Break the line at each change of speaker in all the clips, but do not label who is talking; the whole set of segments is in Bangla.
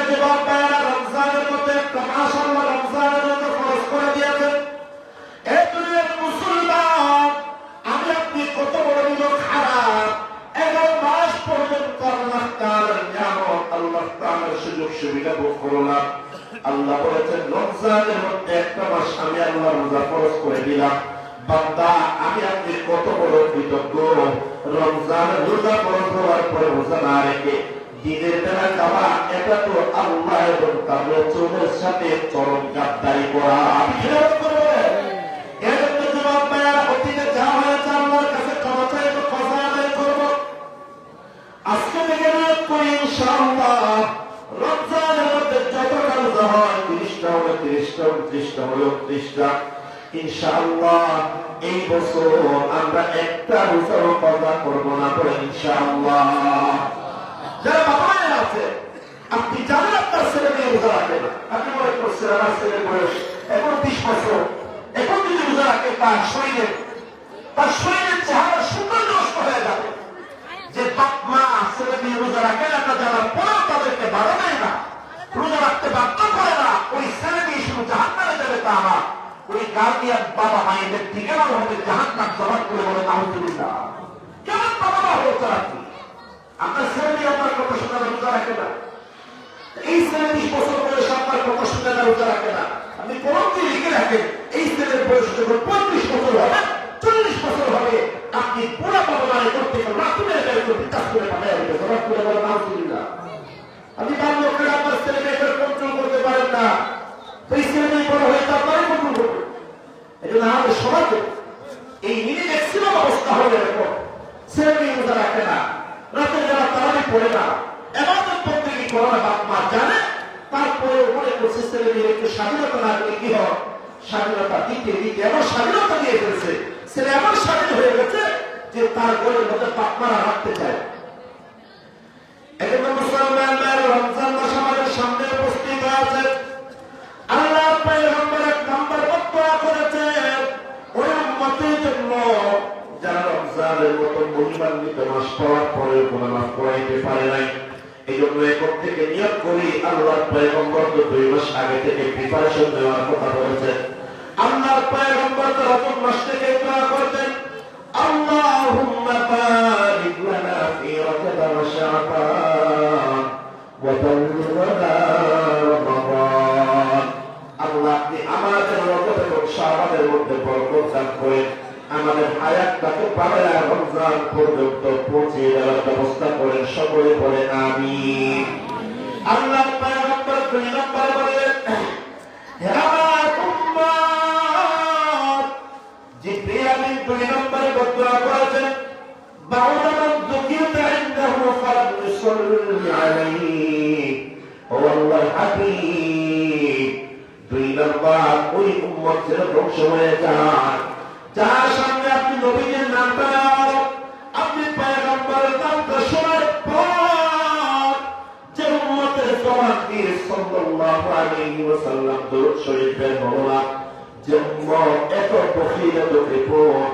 যুবক ভাইরা রমজানের মধ্যে একটা মাস আল্লাহ রমজানের মধ্যে ফরজ করে দিয়েছেন। এই দুনিয়ার মুসলমান, আমি আপনি কত বড় নিয়ম খারাপ, 11 মাস পর্যন্ত আল্লাহ তাআলার নিয়ামত, আল্লাহ তাআলার সুযোগ সুবিধা ভোগ করলাম। আল্লাহ বলেছেন রমজানের মধ্যে একটা মাস আমি আল্লাহ রোজা ফরজ করে দিলাম। বান্দা, আমি আপনি কত বড় কৃতজ্ঞ। রমজানের রোজা ফরজ হওয়ার পরে রোজা না রেখে দিনের বেলা যাওয়া, এটা তো আল্লাহ এবং তার রাসূলের সাথে চরম গাদ্দারি করা। অতীতে যা হয়েছে আল্লাহর কাছে ক্ষমা চাইব, ক্ষমা আদায় করব। আজকে থেকে নিয়োগ করি ইনশাআল্লাহ রমজানের মধ্যে যতটা রোজা হয়, 30টা হলে 30টা, 29টা হলে 29টা, ইনশাআল্লাহ এই বছর আমরা একটা রোজাও কজা করব না বলে ইনশাআল্লাহ। যারা বাবা মায়ের আছে, আপনি জানেন আপনার ছেলে মেয়ে রোজা রাখে না, আপনি মনে করছেন আমার ছেলের বয়স এখন 20 বছর, এখন যদি রোজা রাখে তার শরীরের চেহারা সৌন্দর্য নষ্ট হয়ে যাবে। যে বাপ মা ছেলে মেয়ে রোজা রাখে না, জানার পরেও তাদেরকে বাধা দেয় না, রোজা রাখতে বাধ্য করে না, ওই ছেলে মেয়ে শুধু জাহান্নামে যাবে তা না, ওই গার্ডিয়ান বাবা মায়েদের ঠিকানা হবে জাহান্নাম জবাব করে বলে নাউজুবিল্লাহ। কেমন বাবা মা হতে রাখি? আপনার ছেলে মেয়ে আপনার কথা শুনে রোজা রাখে না, এই ছেলে 20 বছর বয়স আপনার কথা শুনে না রোজা রাখে না, আপনি কোরআনকে লিখে রাখেন এই ছেলের বয়স যখন 35 বছর হবে, 40 বছর হবে, আপনি পুরো বাবা মায়ের করতে রাখুনের বিকাশ করে পাঠায় হবে জবাব করে বলে নাউজুবিল্লাহ। আপনি তার লোকের আপনার ছেলে মেয়েদের কন্ট্রোল করতে পারেন না, এই ছেলে মেয়ে বড় হয়ে আপনারই কন্ট্রোল করবে। এই জন্য আমাদের সমাজে এই মিনি ম্যাক্সিমাম অবস্থা হলে এরকম, ছেলে মেয়ে রোজা রাখে না, রাতের বেলা তারাবি পড়ে না, এবাদত করতে কি করে না, বাপ মা জানে, তারপরে মনে করছে ছেলে মেয়ে একটু স্বাধীনতা না দিলে কি হয়, স্বাধীনতা দিতে দিতে এমন স্বাধীনতা দিয়ে ফেলছে, ছেলে এমন স্বাধীন হয়ে গেছে যে তার ঘরের মধ্যে বাপ মারা রাখতে চায়। এজন্য মুসলমানদের রমজান মাস আমাদের সামনে উপস্থিত আছে। আল্লাহ পয়গম্বর এক নম্বর বক্তব্য করেছেন ওই উম্মতের জন্য যারা রমজানের মতো মহিমান্বিত মাস পাওয়ার পরে কোনো নামাজ পড়াইতে পারে নাই। এই জন্য এখন থেকে নিয়ত করি, আল্লাহর পয়গম্বর তো 2 মাস আগে থেকে প্রিপারেশন নেওয়ার কথা বলেছেন। আল্লাহর পয়গম্বর তো রমজান মাস থেকে দোয়া করতেন, আল্লাহুম্মা বারিক লানা ফি রজব ওয়া শাবান ওয়া বাল্লিগনা রমাদান। আল্লাহ আপনি আমাদের রজব এবং শাবানের মধ্যে বরকত দান করেন, আমাদের হায়াতটাকে পাবেন রমজান পর্যন্ত পৌঁছে দেওয়ার ব্যবস্থা করেন, সকলে বলে আমিন। আল্লাহ পয়গম্বর 2 নম্বর বলেন, হে আমার উম্মত, জিবরিল আমিন 2 নম্বরে দোয়া করেছেন, বাউদামান যুকিতা ইনদাহু ফালাম ইউসাল্লি আলাইহি ও আল্লাহর হাবিব। 2 নম্বর ওই উম্মত যেন ধ্বংস হয়ে যায় যার সামনে আপনি নবীর নামটা নেওয়ার, আপনি পয়গম্বরের নামটা শোনার পর যে উম্মতের জবান দিয়ে সাল্লাল্লাহু আলাইহি ওয়াসাল্লাম দরুদ শরীফের বর্ণনা, যে উম্মত এত বখিল এত বিপদ,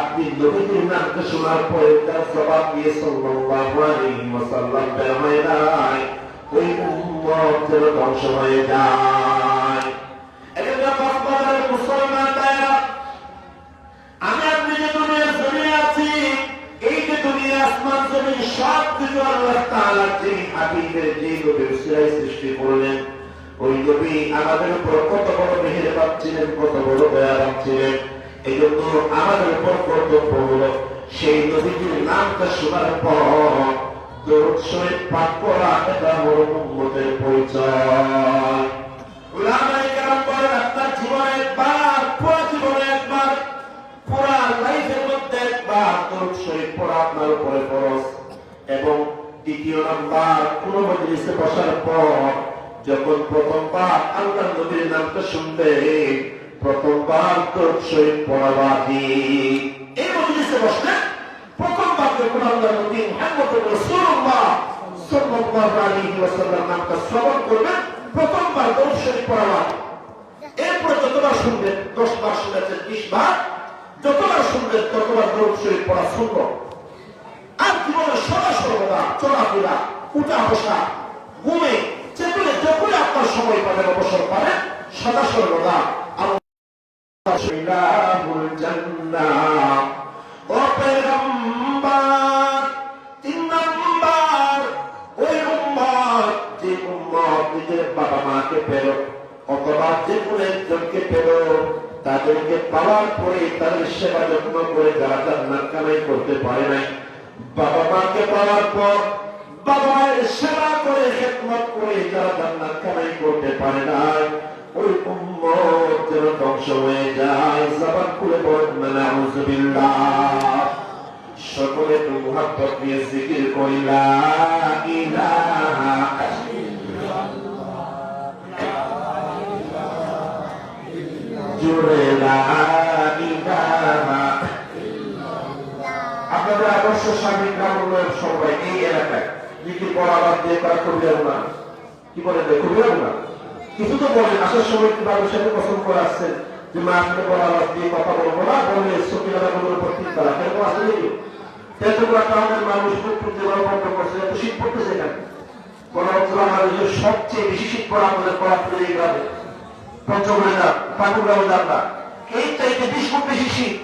আপনি নবীর নামটা শোনার পরে তার জবান দিয়ে সাল্লাল্লাহু আলাইহি ওয়াসাল্লাম বের হয় নাই, ওই উম্মত যেন ধ্বংস হয়ে যায়। এজন্য কক্সবাজারের মুসলমান ভাইরা, আমি আপনি যে দুনিয়ার জমিনে আছি, এই যে দুনিয়া আসমান জমিন সব কিছু আল্লাহ তাআলা যে হাবিবের যে নবীর উসিলায় সৃষ্টি করলেন, ওই নবী আমাদের উপর কত বড় মেহেরবান ছিলেন, কত বড় দয়াবান ছিলেন। এই জন্য আমাদের উপর কর্তব্য হলো সেই নবীর নামটা শোনার পর দরুদ শরীফ পাঠ করা, এটা বড় উম্মতের পরিচয়। উলামায়ে কেরাম বলেন, আপনার জীবনে একবার, পুরো জীবনে একবার, পুরা লাইফের মধ্যে একবার দরুদ শরীফ পড়া আপনার উপরে ফরজ। এবং দ্বিতীয় নাম্বার, কোন মজলিসে বসার পর যখন প্রথমবার আল্লাহর নবীর নামটা শুনবে, প্রথমবার দরুদ শরীফ পড়া ওয়াজিব। এই মজলিসে বসলে প্রথমবার যখন আল্লাহর নবী মুহাম্মদুর রাসূলুল্লাহ সাল্লাল্লাহু আলাইহি ওয়াসাল্লাম নামটা শ্রবণ করবেন, প্রথমবার দরুদ শরীফ পড়া ওয়াজিব। এরপর যতবার শুনবেন, 10 বার শুনেছেন 20 বার, যতবার শুনবেন ততবার দরুদ শরীফ পড়া সুন্নাত। আর জীবনের সর্বদা চলাফেরা, উঠা বসা, ঘুমে, যেগুলো সদা সর্বদা আল্লাহুল জান্নাহ। ও পয়গম্বর, 3 নাম্বার ওই উম্মত, যে উম্মত নিজের বাবা মাকে পেল অথবা যে কোনো একজনকে পেল, তাদেরকে পাওয়ার পরে তাদের সেবা যত্ন করে যারা জান্নাত কামাই করতে পারে নাই, বাবা মাকে পাওয়ার পর বাবা মায়ের সেবা করে খেদমত করে যারা জান্নাত কামাই করতে পারে নাই, ওই উম্মত যেন ধ্বংস হয়ে যায়। জবান খুলে বলেন নাউযুবিল্লাহ। সকলে তো মুহাব্বত নিয়ে জিকির করি লা ইলাহা জুড়ে লা ইলাহা। আপনাদের আদর্শ স্বামী গ্রামের সবাই এই এলাকায় জিকির করা বাদ দিয়ে করা কবিরা গুনাহ, কি বলেন কবিরা গুনাহ? কিছু তো বলেন আসার সময় কি বাবুর সাথে পছন্দ করে আসছেন যে মা আসলে বড় আওয়াজ দিয়ে কথা বলবো না, বললে সকিনাগুলোর উপর ঠিক করা কেন আসলে তেতুরা টাউনের মানুষ প্রত্যেক বন্ধ করছে, এত শীত পড়তেছে কেন? বড় মানুষের সবচেয়ে বেশি শীত পড়া আমাদের করাপুরে এই গ্রামে, পঞ্চগড়ে যান, ঠাকুরগাঁও যান না, এই চাইতে 20 ফুট বেশি শীত।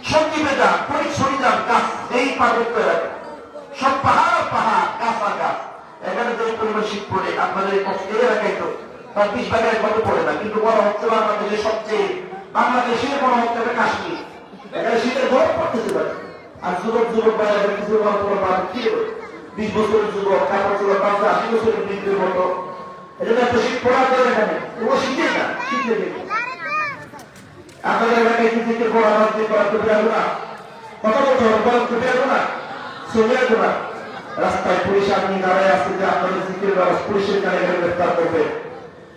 সঞ্জীবে যান, পরিচ্ছন্ন যান, গাছ এই পার্বত্য এলাকা, সব পাহাড় পাহাড়, গাছ আর গাছ। এখানে যে পরিমাণ শীত পড়ে আপনাদের এই এলাকায় তো তার 20 ভাগের কত পড়ে না, কিন্তু বড় হচ্ছে বাংলাদেশের সবচেয়ে, বাংলাদেশের বড় হচ্ছে কাশ্মীর, এখানে শীতের গরম পড়তেছে পারে। আর যুবক যুবক বাইরে কিছু কি 20 বছরের যুবক, কাপড় চোপড় 80 বছরের বৃদ্ধের মতো, এজন্য এত শীত পড়া যায় এখানে, কোনো শীতেই না, শীত লেগে আপনাদের এলাকায় কি থেকে পড়া করা করতে পারবো না, কথা বলতে হবে, বলা করতে পারবো না, চলে আসবো না। রাস্তায় পুলিশ আপনি দাঁড়ায় আসছে যে আপনাদের জিকিরের আওয়াজ পুলিশের কানে গেলে গ্রেফতার করবে,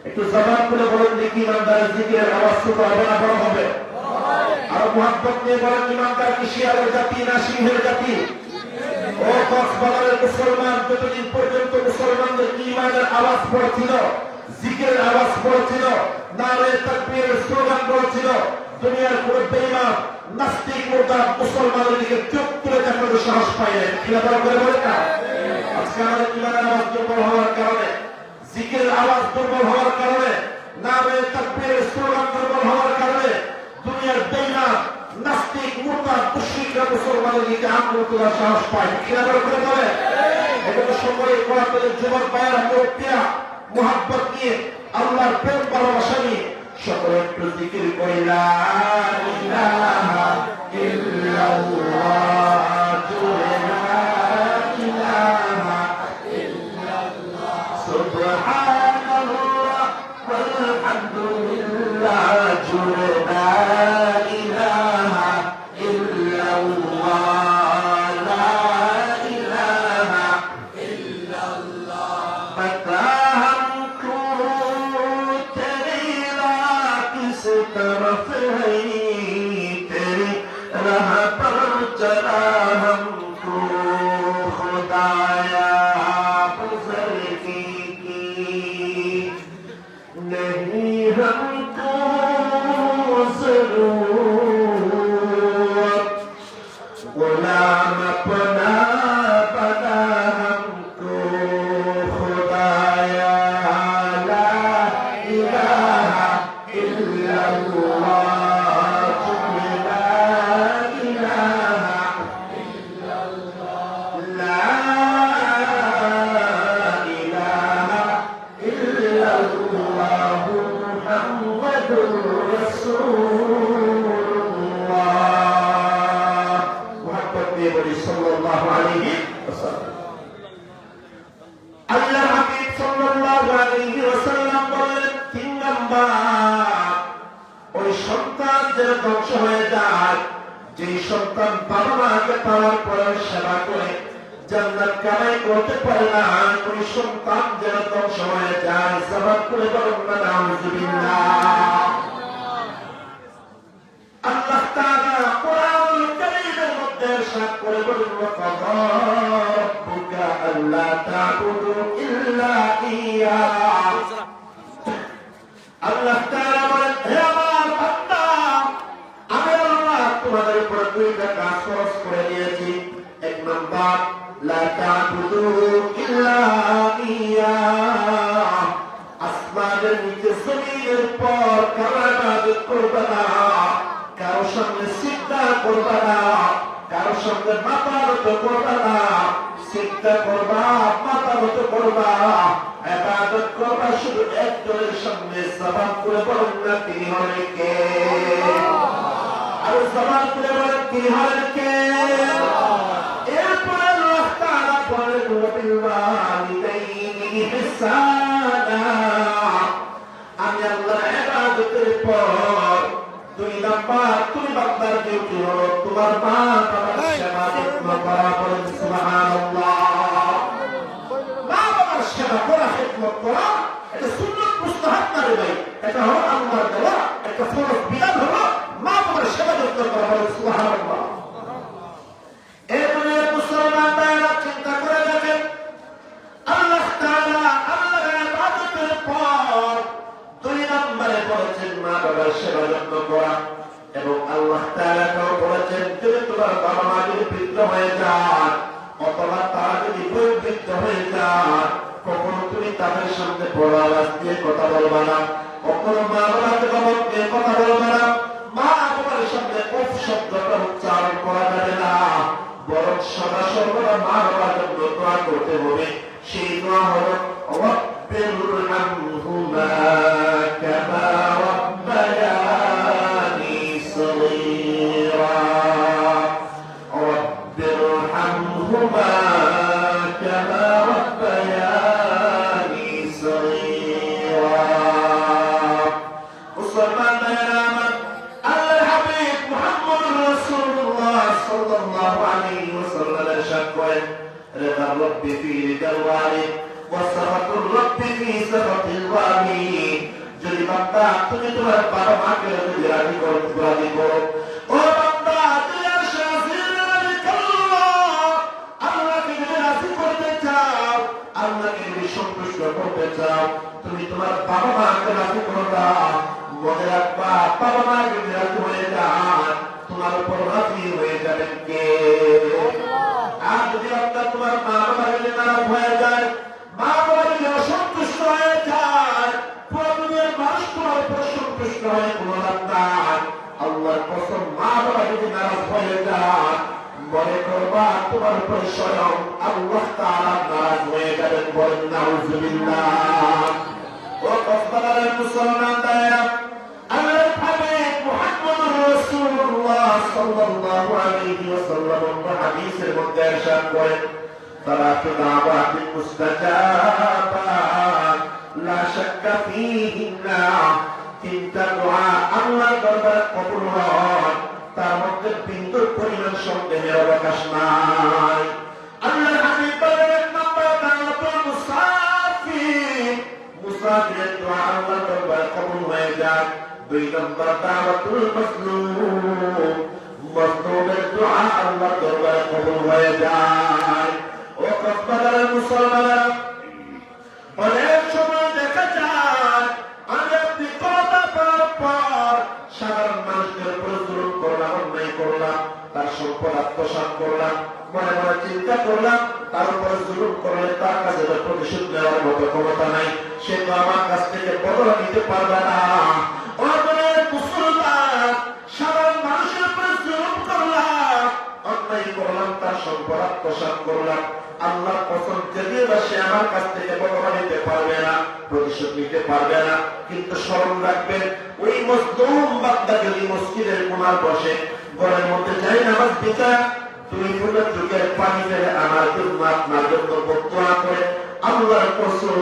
একটু জবান করে বলেন দেখি ইমানদারের জিকিরের আওয়াজ ছোট হবে না বড় হবে? আর মুহাব্বত নিয়ে বলেন ইমানদার কি শিয়ালের জাতি না সিংহের জাতি? ও কক্সবাজারের মুসলমান, যতদিন পর্যন্ত মুসলমানদের ইমানের আওয়াজ পড়ছিল, জিকিরের আওয়াজ পড়ছিল, নারে তাকবীরের স্লোগান পড়ছিল, দুনিয়ার কোন বেঈমান নাস্তিক মুরতাদ মুসলমানের দিকে চোখ তুলে দেখানোর সাহস পায় না। কিনা বড় করে বলেন না? আজকে আমাদের ইমানের আওয়াজ দুর্বল হওয়ার কারণে, জিকিরের আওয়াজ দুর্বল হওয়ার কারণে, নারে তাকবীরের স্লোগান দুর্বল হওয়ার কারণে দুনিয়ার বেঈমান নাস্তিক মুরতাদ মুশরিকরা মুসলমানের দিকে আঙুল তোলার সাহস পায়। কিনা বড় করে বলেন? এটা সময় কোরআনের যুবক ভাইয়েরা মুরব্বিয়া মুহাব্বত নিয়ে আল্লাহর প্রেম ভালোবাসা নিয়ে সকলে একটু জিকির করি লা ইলাহা ইল্লাল্লাহ, জুড়ে লা ইলাহা ইল্লাল্লাহ, সুবহানাল্লাহ ওয়ালহামদুলিল্লাহ, জুড়ে লা ইলাহা ইল্লাল্লাহ, লা ইলাহা ইল্লাল্লাহ। बता हमको तेरी राह किस तरफ है, तेरी राह पर चला हमको खुदाया, बुज़ुर्गी की नहीं हमको ज़रूरत, गुलाम अपना बना हमको खुदाया, ला इलाहा इल्लल्लाह, ला इलाहा इल्लल्लाह, ला इलाहा इल्लल्लाह, मुहम्मदुर रसूलुल्लाह। मुहब्बत में बड़ी सल्लल्लाहु अलैहि वसल्लम। আল্লাহ হাবিব সাল্লাল্লাহু আলাইহি ওয়াসাল্লাম বলেন 3 নাম্বার ওই সন্তান যেন ধ্বংস হয়ে যায়, যে সন্তান বাবা মাকে পাওয়ার পরে সেবা করে জান্নাত কামাই করতে পারে না, ওই সন্তান যেন ধ্বংস হয়ে যায়। জবাব করে বলুন না নাউযুবিল্লাহ। আল্লাহ তাআলা কোরআনুল কারীমের মধ্যে ইরশাদ করে বলেন ওয়াকাযা রাব্বুকা আল্লা তা'বুদু ইল্লা ইয়্যাহু। আল্লাহ তাআলা বলেন হে আমার বান্দা, আমি আল্লাহ তোমাদের উপর 2টা কাজ ফরজ করে দিয়েছি। 1 নাম্বার লা তা'বুদু ইল্লা ইয়্যাহু, আসমানের নিচে জমিনের উপর করবে না, কারোর সঙ্গে সিজদা করবে না, কারোর সঙ্গে মাথা নত করবে না, সিজদা করবা, মাথা নত করবা, ইবাদত করবা শুধু একজনের সঙ্গে। জবান করে বলেন না তিনি হলেন কে? আর জবান করে বলেন তিনি হলেন কে? এরপরে আল্লাহ তাআলা বলেন ওয়াবিল ওয়ালিদাইনি ইহসানা। আমি আল্লাহর ইবাদতের পর 2 নাম্বার তুমি বান্দার ডিউটি হলো তোমার মা বাবার সেবা যত্ন করা। বলেন সুবহানাল্লাহ। মা বাবার সেবা করা, খেদমত করা, এটা সুন্নাত মুস্তাহাব না রে ভাই, এটা হলো আল্লাহর দেওয়া একটা ফরজ বিধান, হলো মা বাবার সেবা যত্ন করা। বলেন সুবহানাল্লাহ। এরপরে মুসলমান ভাইরা চিন্তা করে দেখেন, আল্লাহ তাআলা আল্লাহর ইবাদতের পর 2 নম্বরে বলেছেন মা বাবার সেবা যত্ন করা, এবং আল্লাহ তাআলাও বলেছেন যদি তোমার বাবা মা যদি বৃদ্ধ হয়ে যায় অথবা তারা যদি বৃদ্ধ হয়ে যায়, কখনো তুমি তাদের সামনে বড় আওয়াজ দিয়ে কথা বলবা না, কখনো মা বাবাকে ধমক দিয়ে কথা বলবা না, মা বাবার সামনে উফ শব্দটা উচ্চারণ করা যাবে না, বরং সদা সর্বদা মা বাবার জন্য দোয়া করতে হবে। সেই দোয়া হলো রব্বিরহামহুমা কামা রাব্বায়ানি সগীরা, রব্বিরহামহুমা কামা রাব্বায়ানি সগীরা। মুসলমান ভাইরা আমার, আল্লাহর হাবিব মুহাম্মদুর রাসূলুল্লাহ সাল্লাল্লাহু আলাইহি ওয়াসাল্লাম ইরশাদ করেন, রিদা রাব্বি ফি রিদাল ওয়ালিদ ওয়া সাখাতুর রাব্বি ফি সাখাতিল ওয়ালিদ। যদি বান্দা তুমি তোমার বাবা মাকে যদি রাজি করো, ও বান্দা তুমি আল্লাহকে যদি রাজি করতে চাও, আল্লাহকে যদি সন্তুষ্ট করতে চাও, তুমি তোমার বাবা মাকে রাজি করো না। মনে রাখবা, বাবা মা যদি রাজি হয়ে যান তোমার উপর রাজি হয়ে যাবেন কে? আর যদি আপনার তোমার মা বাবা যদি নারাজ হয়ে যায়, মা বাবা যদি অসন্তুষ্ট হয়ে যায়, পুরো দুনিয়ার মানুষ তোমার উপর সন্তুষ্ট হয়ে কোনো লাভ নাই। আল্লাহর কসম, মা বাবা যদি নারাজ হয়ে যায়, মনে করবা তোমার উপর স্বয়ং আল্লাহ তাআলা নারাজ হয়ে যাবেন। বলেন নাউযুবিল্লাহ। ও কসবালার মুসলমান ভাইরা, আল্লাহর হাবিব মুহাম্মদুর রাসূলুল্লাহ সাল্লাল্লাহু আলাইহি ওয়াসাল্লাম হাদিসের মধ্যে ইরশাদ করেন, সালাতু দাওয়াতিন মুস্তাজাবাত লা শাক্কা ফীহিন্না। 3টা দোয়া আল্লাহর দরবারে কবুল হয়, তার মধ্যে বিন্দু পরিমাণ সন্দেহের অবকাশ নাই। আল্লাহর হাবিব বলেন, এক নম্বর দাওয়াতুল মুসাফির, মুসাফিরের দোয়া আল্লাহর দরবারে কবুল হয়ে যায়। 2 নম্বর দাওয়াতুল মাজলুম, মাজলুমের দোয়া আল্লাহর দরবারে কবুল হয়ে যায়। ও কসবালার মুসলমানেরা, অনেক সময় দেখা যায় আমি আপনি কথা বলার পর সাধারণ মানুষদের উপর জুলুম করলাম, অন্যায় করলাম, তার সম্পদ আত্মসাৎ করলাম, মনে মনে চিন্তা করলাম তার উপর জুলুম করলে তার কাছে প্রতিশোধ নেওয়ার মতো ক্ষমতা নাই, সে তো আমার কাছ থেকে বদলা নিতে পারবে না। অনেক মুসলমান সাধারণ মানুষের উপর জুলুম করলাম, অন্যায় করলাম, তার সম্পদ আত্মসাৎ করলাম, আল্লাহর কসম যদিও বা সে আমার কাছ থেকে বদলা নিতে পারবে না, প্রতিশোধ নিতে পারবে না, কিন্তু স্মরণ রাখবেন ওই মজলুম বান্দা যদি মসজিদের কোণার বসে ঘরের মধ্যে যাই নামাজ দিতা 2 ফোঁটা চোখের পানি ফেলে আমার জন্য আপনার জন্য বদদোয়া করে, আল্লাহর কসম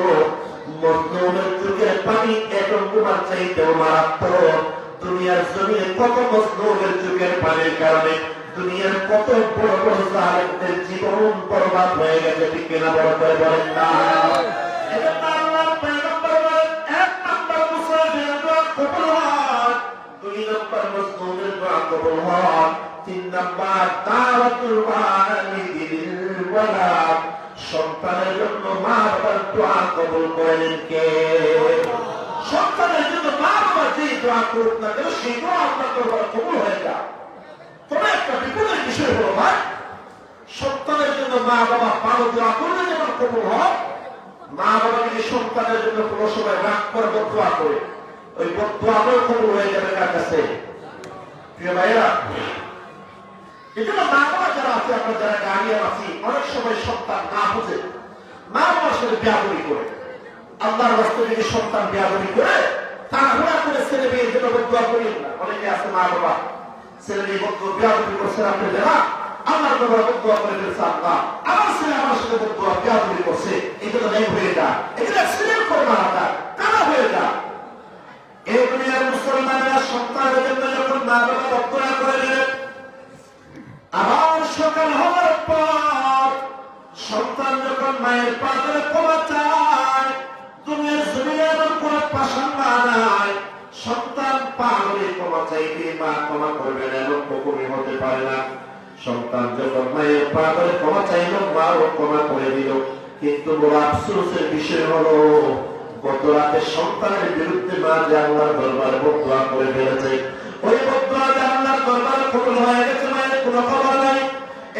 মজলুমের চোখের পানি এখন তোমার চাইতেও মারাত্মক। দুনিয়ার জমিনে কত মজলুমের চোখের পানির কারণে দুনিয়ার কত বড় বড় জালেমদের জীবন বরবাদ হয়ে গেছে, ঠিক কিনা? বড় করে বলেন না। এজন্য আল্লাহর পয়গম্বর বলেন, 1 নম্বর মুসাফিরের দোয়া কবুল হয়, 2 নম্বর মজলুমের দোয়া কবুল হয়, 3 নম্বর দাওয়াতুল ওয়ালিদিল ওয়ালাদ, সন্তানের জন্য মা বাবার দোয়া কবুল করেন কে? সন্তানের জন্য মা বাবা যে দোয়া করুক না কেন, সেই দোয়া আল্লাহর দরবারে কবুল হয়ে যায়। তবে একটা বিপদের বিষয় হলো ভাই, সন্তানের জন্য মা বাবা ভালো দোয়া করলে যেমন কবুল হয়, মা বাবা যদি সন্তানের জন্য কোনো সময় রাগ করে দোয়া করে, ওই বদুয়াও কবুল হয়ে যাবে কার কাছে? প্রিয় ভাইরা, এজন্য মা বাবা যারা আছে, আমরা যারা গার্ডিয়ান আছি, অনেক সময় সন্তান না বুঝে মা বাবার সাথে বেয়াদবি করে, আল্লাহর রাস্তায় যদি সন্তান বেয়াদবি করে তাড়াহুড়া করে ছেলে মেয়ের জন্য বদুয়া করি না। অনেকে আছে মা বাবা ছেলে মেয়ে বেয়াদবি করছে, আপনি যারা আল্লাহর দরবারে বদুয়া করে ফেলছে, আল্লাহ আমার ছেলে আমার সাথে বদুয়া বেয়াদবি করছে, এটা তো নেই হয়ে যায়, এটা ছেলের করে মারা যায়, কারা হয়ে যায়। এই দুনিয়ার মুসলমানরা সন্তানের জন্য যখন মা বাবা বদুয়া করে দিলেন, আবার সকাল হওয়ার পর সন্তান যখন মায়ের পা ধরে ক্ষমা চায়, দুনিয়ার জমিনে এমন কোন পাষাণ মা নাই সন্তান পা ধরে ক্ষমা চাইতে মা ক্ষমা করবেন এমন কখনই হতে পারে না। সন্তান যখন মায়ের পা ধরে ক্ষমা চাইল, মাও ক্ষমা করে দিল। কিন্তু বড় আফসোসের বিষয় হলো, গত রাতে সন্তানের বিরুদ্ধে মা যে আল্লাহর দরবারে বদুয়া করে ফেলেছে, ওই বদুয়া যে আল্লাহর দরবারে কবুল হয়ে গেছে, মায়ের কোনো খবর নাই।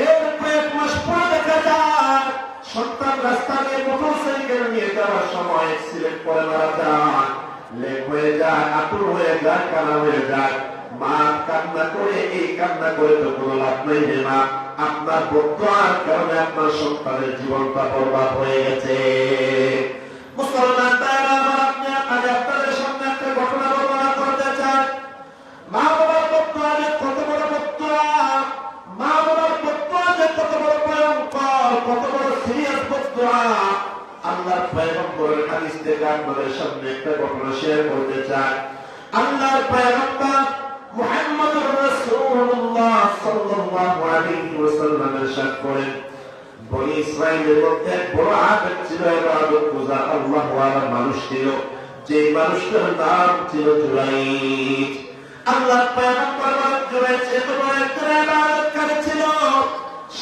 এর কয়েক মাস পর দেখা যায় সন্তান রাস্তা দিয়ে মোটরসাইকেল নিয়ে যাওয়ার সময় অ্যাক্সিডেন্ট করে মারা যায়, লেগ হয়ে যায়, আতুর হয়ে যায়, কানা হয়ে যায়। মা কান্না করে, এই কান্না করে তো কোনো লাভ নেই রে মা, আপনার বদুয়ার কারণে আপনার সন্তানের জীবনটা বরবাদ হয়ে গেছে। মুসলমান তারা আমার আপনি আগে আপনাদের সামনে একটা ঘটনা বর্ণনা করতে চাই। মা বাবার বদুয়া যে কত বড় বদুয়া, মা বাবার বদুয়া যে কত বড় ভয়ঙ্কর, কত বড় সিরিয়াস বদুয়া, আল্লাহর পয়গম্বরের হাদিস থেকে আপনাদের সামনে একটা ঘটনা শেয়ার করতে চাই। আল্লাহর পয়গম্বর মুহাম্মদুর রাসূলুল্লাহ সাল্লাল্লাহু আলাইহি ওয়াসাল্লাম ইরশাদ করেন, বনি ইসরাইলের মধ্যে বড় আবেদ ছিল, ইবাদত গুজার আল্লাহ ওয়ালা মানুষ ছিল, যে মানুষটার নাম ছিল জুরাইজ। আল্লাহর পয়গম্বর জুরাইজ এত বড় একজন ইবাদতকারী ছিল,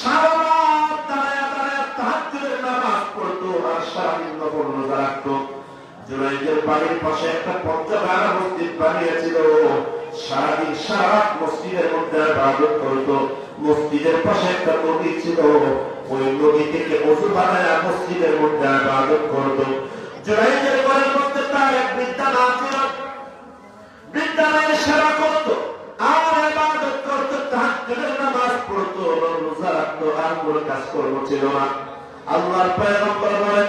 সারা রাত দাঁড়ায় দাঁড়ায় তাহাজ্জুদের নামাজ পড়তো আর সারাদিন নফল রোজা রাখতো। জুরাইজের বাড়ির পাশে একটা পঞ্চগারা মসজিদ বানিয়েছিল, সারাদিন সারা রাত মসজিদের মধ্যে ইবাদত করতো। মসজিদের পাশে একটা নদী ছিল, ওই নদী থেকে ওযু বানায় মসজিদের মধ্যে ইবাদত করতো। জুরাইজের ঘরের মধ্যে তার এক বৃদ্ধা মা ছিল, বৃদ্ধা মায়ের সেবা করতো আর ইবাদত করতো, তাহাজ্জুদের নামাজ পড়তো, রোজা রাখতো, আর কোনো কাজকর্ম ছিল না। আল্লাহর পয়গম্বর বলেন,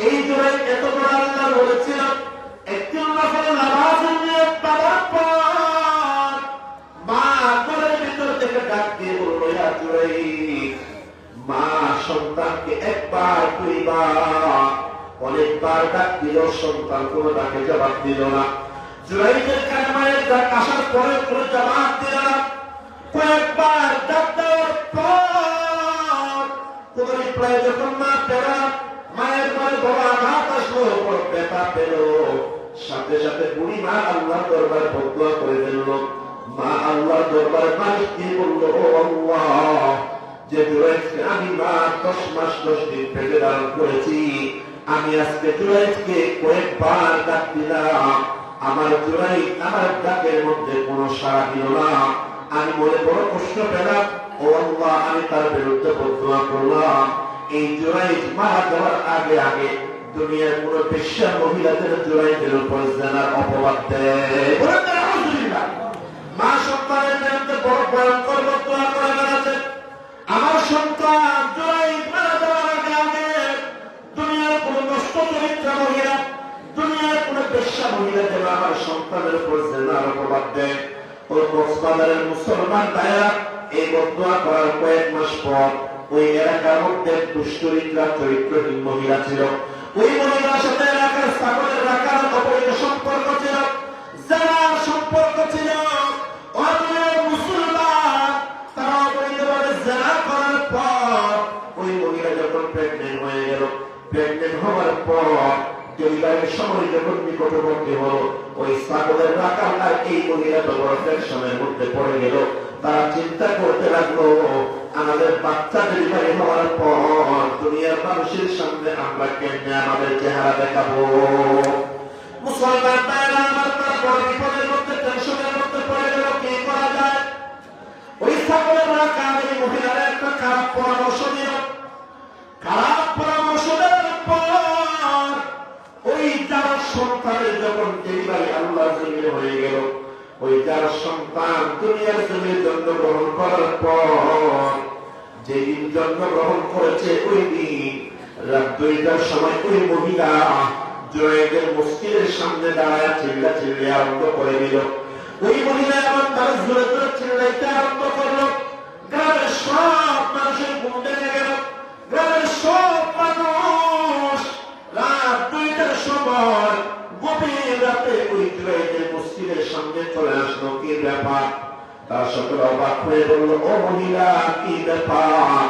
এই জুরাইজ এত বড় আল্লাহ বলেছিল, একটি নফল নামাজ নিয়ে পাওয়ার পর মা ঘরের ভিতর থেকে ডাক দিয়ে বলল, ইয়া জুরাইজ। মা সন্তানকে একবার দুইবার অনেকবার ডাক দিল, সন্তান কোনো ডাকে জবাব দিল না। জুরাইজের কানে মায়ের ডাক আসার পরে কোনো জবাব দিল না। কয়েকবার ডাক দেওয়ার পর কোনো রিপ্লাই যখন মা পেল, মায়ের মনে বড় আঘাত আসলো, বড় ব্যথা পেল, সাথে সাথে বুড়ি মা আল্লাহর দরবারে বদুয়া করে ফেলল। মা আল্লাহর দরবারে মালিক দিয়ে বলল, ও আল্লাহ, যে জুরাইজকে আমি মা 10 মাস 10 দিন পেটে ধারণ করেছি, আমি আজকে জুরাইজকে কয়েকবার ডাক দিলাম, আমার জুরাইজ আমার ডাকের মধ্যে কোনো সাড়া দিল না। আমি মনে বড় কষ্ট পেলাম, ও আল্লাহ, আমি তার বিরুদ্ধে বদুয়া করলাম। এই জুরাইজ মারা যাওয়ার আগে আগে দুনিয়ার কোন বেশ্যা মহিলাদের জুরাইজের উপর জানার অপবাদ দেয়। মা সন্তানের বিরুদ্ধে বড় ভয়ঙ্কর বদুয়া করে বেড়াচ্ছে। আমার সন্তান জুরাইজ মারা যাওয়ার আগে আগে দুনিয়ার কোন নষ্ট চরিত্র মহিলা, দুনিয়ার কোন বেশ্যা মহিলা যেন আমার সন্তানের উপর জানার অপবাদ দেয়। ওই কক্সবাজারের মুসলমান ভাইয়েরা এই বদুয়া করার কয়েক মাস পর ওই এলাকার মধ্যে দুশ্চরিত্রা চরিত্রহীন মহিলা ছিল। ওই মহিলার সাথে এলাকার ছাগলের রাখার অবৈধ সম্পর্ক ছিল, যারা সম্পর্ক ছিল। মুসলমান তারা অবৈধভাবে জেনা করার পর ওই মহিলা যখন প্রেগনেন্ট হয়ে গেল, প্রেগনেন্ট হওয়ার পর ডেলিভারির সময় যখন নিকটবর্তী হলো, ওই ছাগলের রাখার আর এই মহিলা তো বড় টেনশনের মধ্যে পড়ে গেল। তারা চিন্তা করতে লাগলো, আমাদের বাচ্চা ডেলিভারি হওয়ার পর দুনিয়ার মানুষের সামনে আমরা কেমনে আমাদের চেহারা দেখাবো। মুসলমান ভাইরা আমার, তারা বড় বিপদের মধ্যে, টেনশনের মধ্যে পড়ে গেল, কি করা যায়। ওই ছাগলের রাখা এই মহিলার একটা খারাপ পরামর্শ দিল। খারাপ পরামর্শ দেওয়ার পর ওই যারা সন্তানের যখন ডেলিভারি আল্লাহর জমিনে হয়ে গেল, ওই যার সন্তান দুনিয়ার জমিনে জন্মগ্রহণ করার পর যেদিন জন্মগ্রহণ করেছে ওই দিন রাত 2টার সময় ওই মহিলা জুরাইদের মসজিদের সামনে দাঁড়ায় চিল্লা চিল্লি আরম্ভ করে দিল। ওই মহিলা আমার তার জোরে জোরে চিল্লাইতে আরম্ভ করলো। গ্রামের সব মানুষের ঘুম ভেঙে গেল। গ্রামের সব মানুষ রাত 2টার সময় গভীর রাতে ওই জুরাইদের মসজিদের সামনে চলে আসলো। কি ব্যাপার? তার সকলে অবাক হয়ে বলল, ও মহিলা, কি ব্যাপার?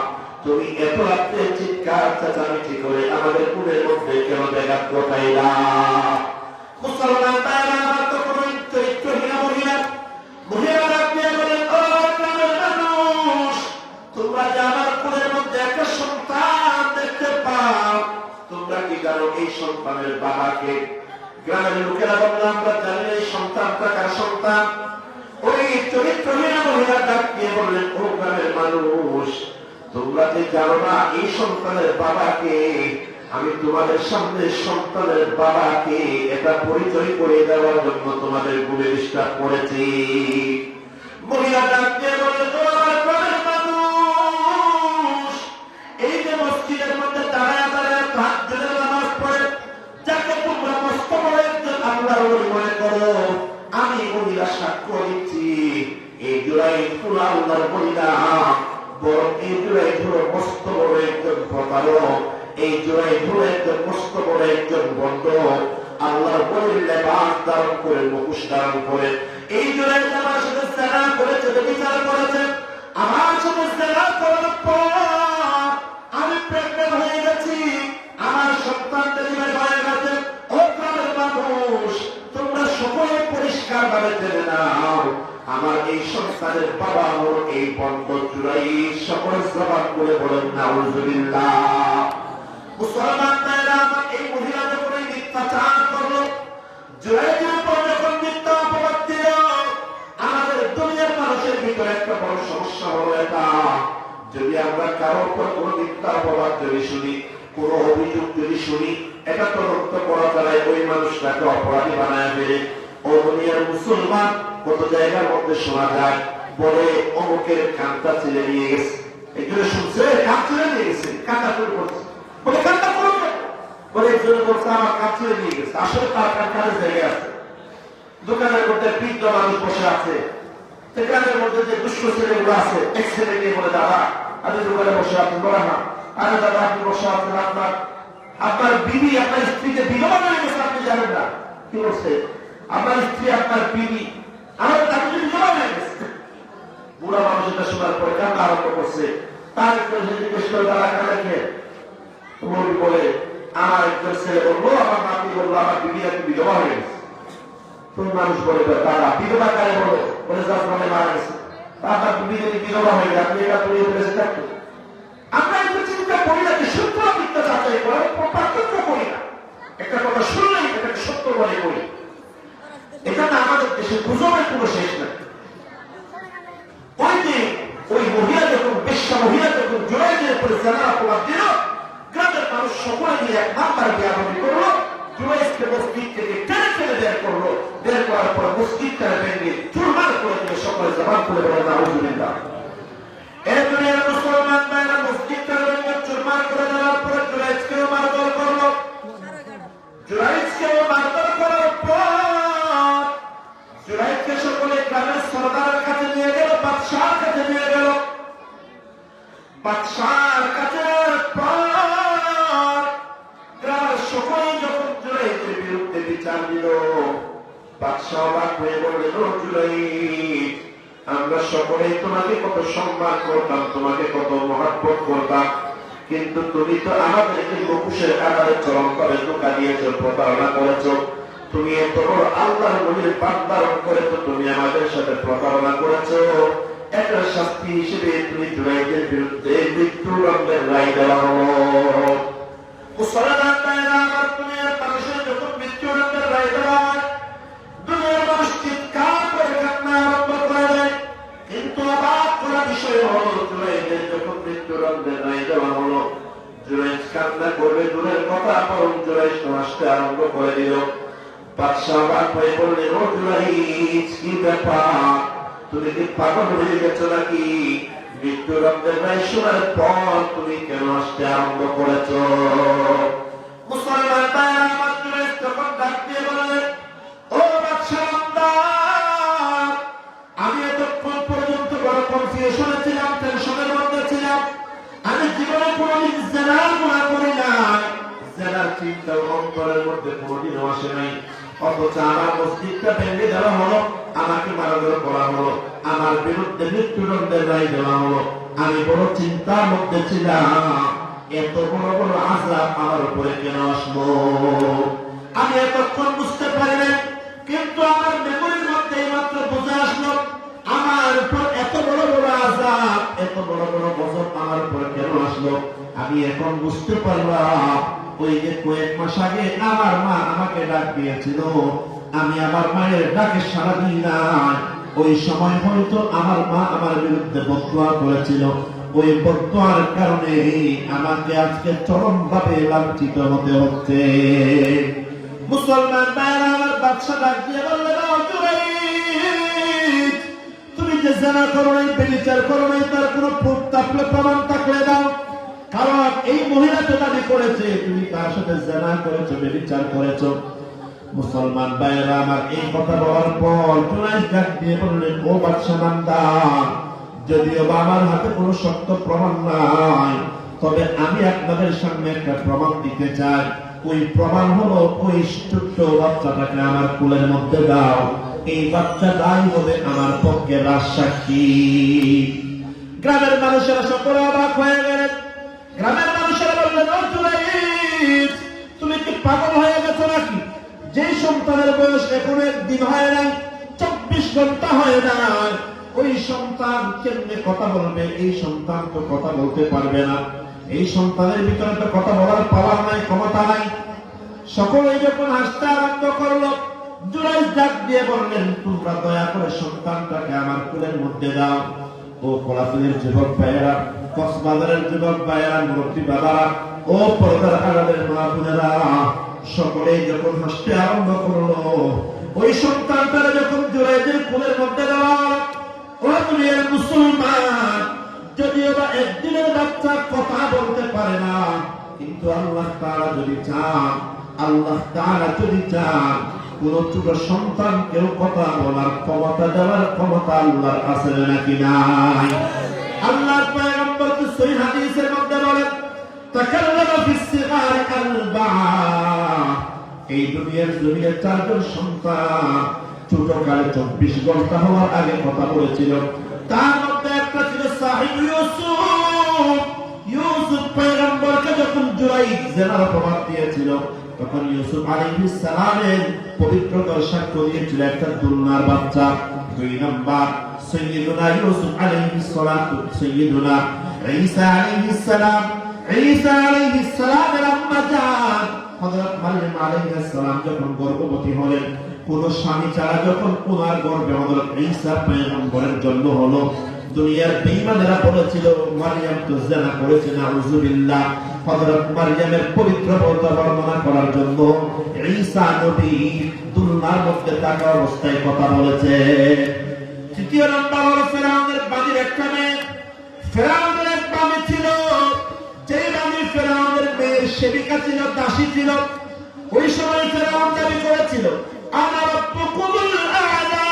তুমি এত রাত্রে চিৎকার চেঁচামেচি করে আমাদের কুলের মধ্যে কেন ব্যাঘাত ঘটাইলা? মুসলমান তারা আমার তো কোন চরিত্রহীন মহিলা। মহিলারা দিয়ে বলেন, ও গ্রামের মানুষ, তোমরা যে আমার কুলের মধ্যে একটা সন্তান দেখতে পাও, তোমরা কি জানো এই সন্তানের বাবাকে? গ্রামের লোকেরা বলল, আমরা জানি এই সন্তানটা কার সন্তান। ওই চরিত্রহীন মহিলা ডাক দিয়ে বললেন, ও গ্রামের মানুষ, তোমরা যে জানো না এই সন্তানের বাবাকে, আমি তোমাদের সামনে সন্তানের বাবাকে এটা পরিচয় করে দেওয়ার জন্য তোমাদের গুণে ডিস্টার্ব করেছি। মহিলা ডাক দিয়ে বললেন, ও আমার গ্রামের মানুষ, এই যে মসজিদের মধ্যে দাঁড়ায় দাঁড়ায় তাহাজ্জুদের নামাজ পড়ে যাকে তোমরা মস্ত বড় একজন আল্লাহর ওলি মনে করো, আমি মহিলা সাক্ষ্য দিচ্ছি এই জুরাই পুরো আল্লাহর ওলি না, বরং এই জুরাই হলো মস্ত বড় একজন প্রতারক। এই জুরাই হলো একজন মস্ত বড় একজন বন্ধ। আল্লাহর ওলির লেবাস ধারণ করে, মুখোশ ধারণ করে এই জুরাই আমার সাথে সেনা করেছে, বিচার করেছে। আমার সাথে সেনা করার পর আমি প্রেগনেন্ট হয়ে গেছি, আমার সন্তান ডেলিভারি হয়ে গেছে। ও গ্রামের মানুষ, তোমরা সকলে পরিষ্কার ভাবে জেনে নাও, আমার এই সন্তানের বাবা হল এই বন্ধ জুরাই। সকলে জবান করে বলেন নাউজুবিল্লাহ। মুসলমান ভাইরা আমার, এই মহিলা যখন এই মিথ্যাচার করলো, জুরাইদের উপর যখন মিথ্যা অপবাদ দিল, আমাদের দুনিয়ার মানুষের ভিতরে একটা বড় সমস্যা হলো এটা, যদি আমরা কারোর উপর কোন মিথ্যা অপবাদ যদি শুনি, কোন অভিযোগ যদি শুনি, এটা তদন্ত করা যায় ওই মানুষটাকে অপরাধী বানায় ফেলে। ও দুনিয়ার মুসলমান, কত জায়গার মধ্যে শোনা যায় বলে অমুকের কানটা ছেড়ে নিয়ে গেছে, একজনে শুনছে কান ছেড়ে নিয়ে গেছে, কানটা তুলে পড়ছে, বলে কানটা পড়বে, বলে একজনে বলছে আমার কান ছেড়ে নিয়ে গেছে। আসলে তার কান কানের জায়গায় আছে, দোকানের মধ্যে বৃদ্ধ মানুষ বসে আছে, সেখানের মধ্যে যে দুষ্ট ছেলেগুলো আছে, এক ছেলে নিয়ে বলে, দাদা আপনি দোকানে বসে আছেন, বলে না, আরে দাদা আপনি বসে আছেন, আপনার বিবি আপনার স্ত্রীকে বিধবা হয়ে গেছে, আপনি জানেন না? কি বলছে? আপনার স্ত্রী আপনার বিবি আমার তাকে বিধবা হয়ে গেছে। বুড়া মানুষ এটা শোনার পরে কান্না আরম্ভ করছে। তার একজন জিজ্ঞেস করে, দাদা কানে খেয়ে বলে, আমার একজন ছেলে বলবো, আমার নাতি বলবো আমার বিবি নাকি বিধবা হয়ে গেছে। কোন মানুষ বলে, দাদা বিধবা কারে বলে? বলে যার মানে মারা গেছে, আপনার বিবি যদি বিধবা হয়ে গেছে, আপনি এটা তৈরি করেছে থাকতো। আমরা একটু চিন্তা করি না যে সত্য মিথ্যা যাচাই করে পার্থক্য করি না, একটা কথা শুনলেই এটাকে সত্য মনে করি। এটা না আমাদের দেশে গুজবের কোনো শেষ নাই। ওই দিন ওই মহিলা যখন, বেশ্যা মহিলা যখন জুরাইদের উপরে জেনার অপবাদ দিল, গ্রামের মানুষ সকলে মিলে এক নাম্বার বিয়াদবি করলো, জুরাইদকে মসজিদ থেকে টেনে টেনে বের করলো। বের করার পর মসজিদটা ভেঙে চুরমার করে দিল। সকলে জবান করে বলে নাউজুবিল্লাহ। এই দুনিয়ার মুসলমান ভাইরা মসজিদটা ভেঙে চুরমার করে দেওয়ার পরে জুরাইদকেও মারধর করলো। জুরাইদকেও মারধর করার পর জুরাইদকে সকলে গ্রামের সরদারের কাছে নিয়ে গেল, বাদশাহর কাছে নিয়ে গেল। বাদশাহর কাছে পর গ্রামের সকলে যখন জুরাইদের বিরুদ্ধে বিচার দিল, বাদশাহ অবাক হয়ে বললেন, ও জুরাইদ, আমরা সকলেই তোমাকে কত সম্মান করতাম, তোমাকে কত মহব্বত করতাম, কিন্তু তুমি তো আমাদেরকে মুখোশের আড়ালে চরম করে ধোঁকা দিয়েছ, প্রতারণা করেছ। তুমি এত বড় আল্লাহর ওলির পাপ ধারণ করে তো তুমি আমাদের সাথে প্রতারণা করেছ। একটা শাস্তি হিসেবে তুমি জুরাইদের বিরুদ্ধে মৃত্যুদণ্ডের রায় দেওয়া হলো। মুসলমান ভাইরা আমার, দুনিয়ার মানুষের যখন মৃত্যুদণ্ডের রায় দেওয়া হয়, দুনিয়ার মানুষ চিৎকার করে কান্না আরম্ভ করে দেয়। কিন্তু অবাক করা বিষয় হলো, জুরাইদের যখন মৃত্যুদণ্ডের রায় দেওয়া হলো, জুরাইদ কান্না করবে দূরের কথা, বরং জুরাইদ হাসতে আরম্ভ করে দিল। বাদশাহ অবাক হয়ে বললেন, ও জুরাইজ, কি ব্যাপার, তুমি কি পাগল হয়ে গেছো নাকি? মৃত্যুদণ্ডের রায় শোনার পর তুমি কেন আসতে আরম্ভ করেছো? মুসলমান ভাইরা আমার, জুরাইজ তখন ডাক দিয়ে বললেন, ও বাদশাহ, আমি এতক্ষণ পর্যন্ত বড় কনফিউশনে ছিলাম, টেনশনের মধ্যে ছিলাম। আমি জীবনে কোনোদিন জেনার গুনাহ করি নাই, জেনার চিন্তা অন্তরের মধ্যে কোনোদিনও আসে নাই। অথচ আমার মসজিদটা ভেঙে দেওয়া হলো, আমাকে মারধর করা হলো, আমার বিরুদ্ধে মৃত্যুদণ্ডের রায় দেওয়া হলো। আমি বড় চিন্তার মধ্যে ছিলাম, এত বড় বড় আযাব আমার উপরে কেন আসলো? আমি এতক্ষণ বুঝতে পারি না, কিন্তু আমার মেমোরির মধ্যে মাত্র বুঝে আসলো আমার উপর এত বড় বড় আযাব, এত বড় বড় গজব আমার উপর কেন আসলো। আমি এখন বুঝতে পারলাম, ওই যে কয়েক মাস আগে আমার মা আমাকে ডাক দিয়েছিল, আমি আমার মায়ের ডাকে সাড়া দিই নাই। ওই সময় হয়তো আমার মা আমার বিরুদ্ধে বদদোয়া করেছিল, ওই বদদোয়ার কারণে আমাকে আজকে চরম ভাবে লাঞ্ছিত হতে হচ্ছে। মুসলমান ভাইরা আমার, বাদশা ডাক দিয়ে বললেন, তুমি যে জানা করো নাই, বিচার করো নাই, তার কোনো প্রুফ থাকলে, প্রমাণ থাকলে দাও। কারণ এই মহিলা তো দাবি করেছে তুমি তার সাথে জানা করেছো, বিচার করেছো। মুসলমান ভাইরা আমার, এই কথা বলার পর জুরাইজ ডাক দিয়ে বললেন, ও বাদশা নামদার, যদিও বা আমার হাতে কোনো শক্ত প্রমাণ নাই, তবে আমি আপনাদের সামনে একটা প্রমাণ দিতে চাই। ওই প্রমাণ হলো, ওই ছোট্ট বাচ্চাটাকে আমার কোলের মধ্যে দাও, এই বাচ্চাটাই হবে আমার পক্ষে রাজসাক্ষী। গ্রামের মানুষেরা সকলে অবাক হয়ে গেলেন। গ্রামের মানুষেরা বললেন, ও জুরাইজ, তুমি কি পাগল হয়ে গেছো নাকি? যে সন্তানের বয়স এখন একদিন হয় নাই, 24 ঘন্টা হয় নাই, ওই সন্তান কেমনে কথা বলবে? এই সন্তান তো কথা বলতে পারবে না, এই সন্তানের ভিতরে তো কথা বলার পাওয়ার নাই, ক্ষমতা নাই। সকলেই যখন হাসতে আরম্ভ করলো, জুরাইজ ডাক দিয়ে বললেন, তোমরা দয়া করে সন্তানটাকে আমার কোলের মধ্যে দাও। ও কোলাপুরের যুবক ভাইয়েরা, কক্সবাজারের যুবক ভাইয়েরা, মুরব্বী বাবারা, ও পর্দার আড়ালের মা বোনেরা, সকলেই যখন হাসতে আরম্ভ করলো, ওই সন্তানটারা যখন জুরাইজের কোলের মধ্যে দেওয়া, ও দুনিয়ার মুসলমান, যদিও বা একদিনের বাচ্চা কথা বলতে পারে না, কিন্তু আল্লাহ তাআলা যদি চান, আল্লাহ তাআলা যদি চান, কোন ছোট সন্তানকেও কথা বলার ক্ষমতা দেওয়ার ক্ষমতা আল্লাহর আছে নাকি নাই? আল্লাহর পয়গম্বর তো সহিহ হাদিসের মধ্যে বলেন, তাকাল্লামা ফিস সিগারি আরবাআ, এই দুনিয়ার জমিনে 4 জন সন্তান ছোটকালে 24 ঘন্টা হওয়ার আগে কথা বলেছিল। তার মধ্যে একটা ছিল সাহিব ইউসুফ। ইউসুফ পয়গম্বরকে যখন জুরাইজ জেনার অপবাদ দিয়েছিল, তখন ইউসুফ আলাইহিস সালামের পবিত্রতার সাক্ষ্য দিয়েছিল একটা দুলনার বাচ্চা। 2 নাম্বার, সাইয়্যিদুনা ইউসুফ আলাইহিস সালাতু, সাইয়্যিদুনা ঈসা আলাইহিস সালাম, ঈসা আলাইহিস সালামের আম্মা জান হযরত মারইয়াম আলাইহিস সালাম যখন গর্ভবতী হলেন, কোন স্বামী ছাড়া যখন ওনার গর্ভে হযরত ঈসা পয়গম্বরের জন্ম হলো, দুনিয়ার বেঈমানেরা বলেছিল মারইয়াম তো জিনা করেছে, নাউযুবিল্লাহ। হযরত মারইয়ামের পবিত্রতা বর্ণনা করার জন্য ঈসা নবী দুলনার মধ্যে থাকা অবস্থায় কথা বলেছে। তৃতীয় নম্বর হলো ফেরাউনের বাড়ির একটা মেয়ে। ফেরাউনের এক বাড়ি ছিল, যে বাড়ি ফেরাউনের মেয়ের সেবিকা ছিল, দাসী ছিল। ওই সময় ফেরাউন দাবি করেছিল, আনা রাব্বুকুমুল আ'লা,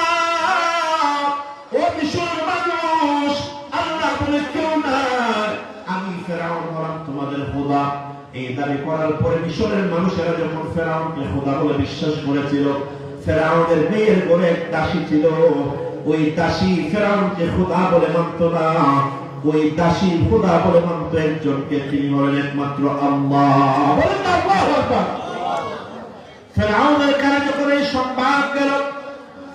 ও মিশরের মানুষ, আল্লাহ বলে কেউ নাই, আমি ফেরাউন হলাম তোমাদের খোদা। এই দাবি করার পরে মিশরের মানুষেরা যখন ফেরাউনকে খোদা বলে বিশ্বাস করেছিল, ফেরাউনের মেয়ের ঘরে এক দাসী ছিল, ওই দাসী ফেরাউনকে খোদা বলে মানত না। ওই দাসী খোদা বলে মানত একজনকে, তিনি হলেন একমাত্র আল্লাহ। বলেন আল্লাহু আকবার। ফেরাউনের কাছে যখন এই সংবাদ গেল,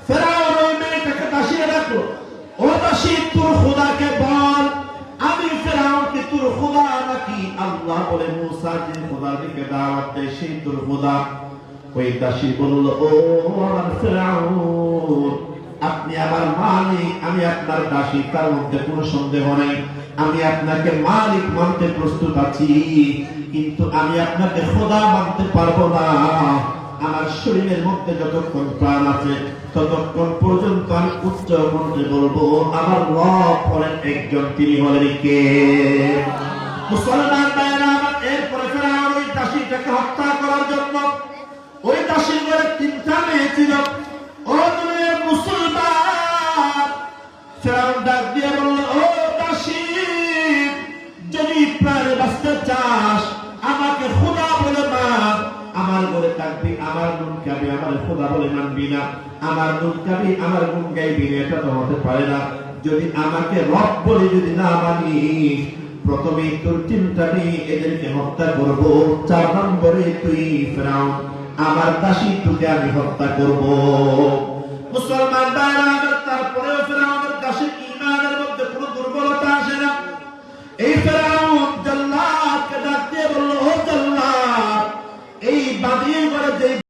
ফেরাউন ওই মেয়েটাকে দাসীকে ডাকলো, ও দাসী, তোর খোদাকে বল, আমি ফেরাউনকে তোর খোদা নাকি আল্লাহ বলে মুসা যে খোদার দিকে দাওয়াত দেয় সেই তোর খোদা? ওই দাসী বলল, ও আমার ফেরাউন, আপনি আমার মালিক, আমি আপনার দাসী, তার মধ্যে কোনো সন্দেহ নেই। আমি আপনাকে মালিক মানতে প্রস্তুত আছি, কিন্তু আমি আপনাকে খোদা মানতে পারবো না। আমার আমার শরীরের মধ্যে যতক্ষণ প্রাণ আছে ততক্ষণ পর্যন্ত আমি উচ্চ কণ্ঠে বলবো আমার রব হলেন একজন, তিনি হলেন কে? মুসলমান ভাইরা আমার, এরপরে ফেরাউন ওই দাসীটাকে হত্যা করার জন্য, ওই দাসীর ঘরে 3টা মেয়ে ছিল। ও তুমি মুসলমান, ফেরাউন ডাক দিয়ে বলল, ও দাসী, যদি প্রাণে বাঁচতে চাস আমাকে খোদা বলে মান, আমার ঘরে থাকবি, আমার গুণ গাবি, আমার খোদা বলে মানবি না, আমার গুণ গাবি, আমার গুণ গাইবি না, এটা তো হতে পারে না। যদি আমাকে রব বলে যদি না মানিস, প্রথমে তোর 3টা মেয়ে এদেরকে হত্যা করব, 4 নম্বরে তুই ফেরাউন আমার দাসী তোকে আমি হত্যা করব। মুসলমান ভাইরা, তারপরেও ফেরাউনের দাসী ঈমানের